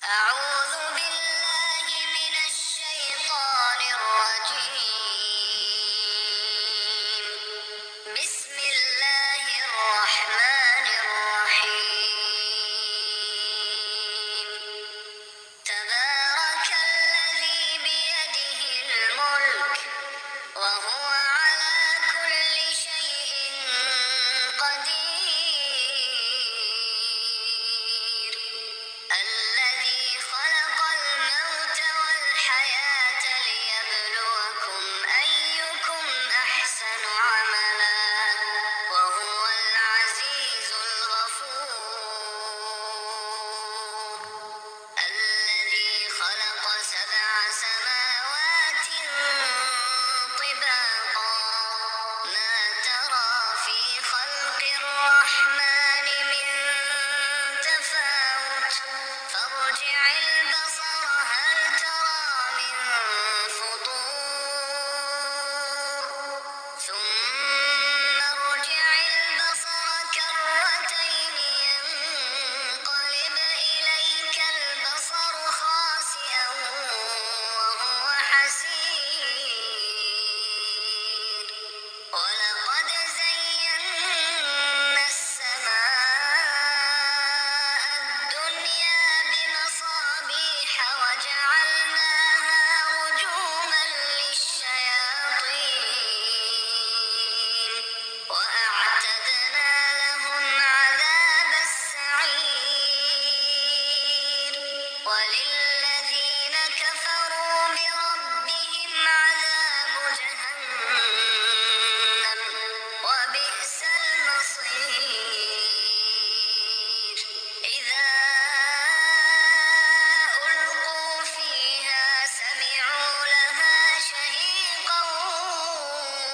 أعوذ بالله من الشيطان الرجيم. بسم الله الرحمن الرحيم. تبارك الذي بيده الملك وهو على كل شيء قدير. الذي خلق الموت والحياة ليبلوكم أيكم أحسن عملا وهو العزيز الغفور. الذي خلق 7 سماوات طباقا ما ترى في خلق الرحمن من تفاوت فارجع البصر هل ترى من فطور ثم ارجع البصر كرتين ينقلب إليك البصر خاسئا وهو حسير. ولقد زينا السماء الدنيا بمصابيح وجعلناها رجوما للشياطين وأعتدنا لهم عذاب السعير. وللذين كفروا بربهم عذاب جهنم وبئس المصير. إذا ألقوا فيها سمعوا لها شهيقا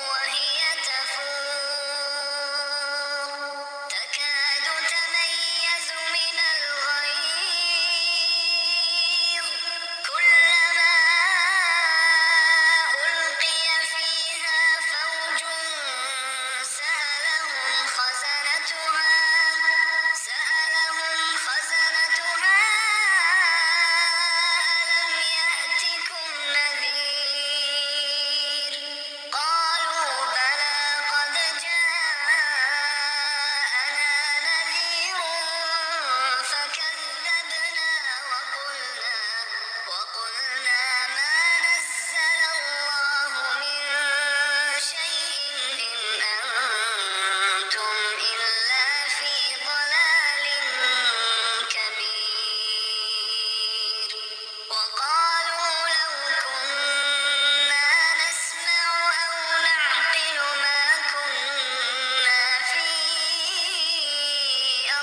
وهي تفور تكاد تميز من الغيظ كلما ألقي فيها فوج سألهم خزنتها ألم يأتكم نذير قالوا بلى قد جاءنا نذير فكذبنا وقلنا ما نزل الله من شيء إن أنتم إلا في ضلال كبير. وقالوا لو كنا نسمع أو نعقل ما كنا في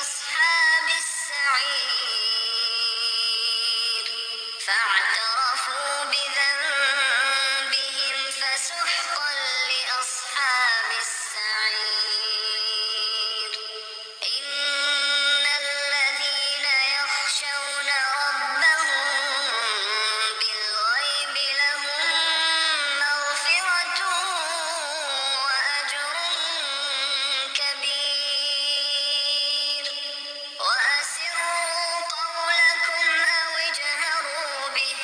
أصحاب السعير. فاعترفوا بذنبهم فسحقا لأصحاب السعير. إن الذين يخشون ربهم بالغيب لهم مغفرة وأجر كبير. وأسروا قولكم أو اجهروا به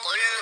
قل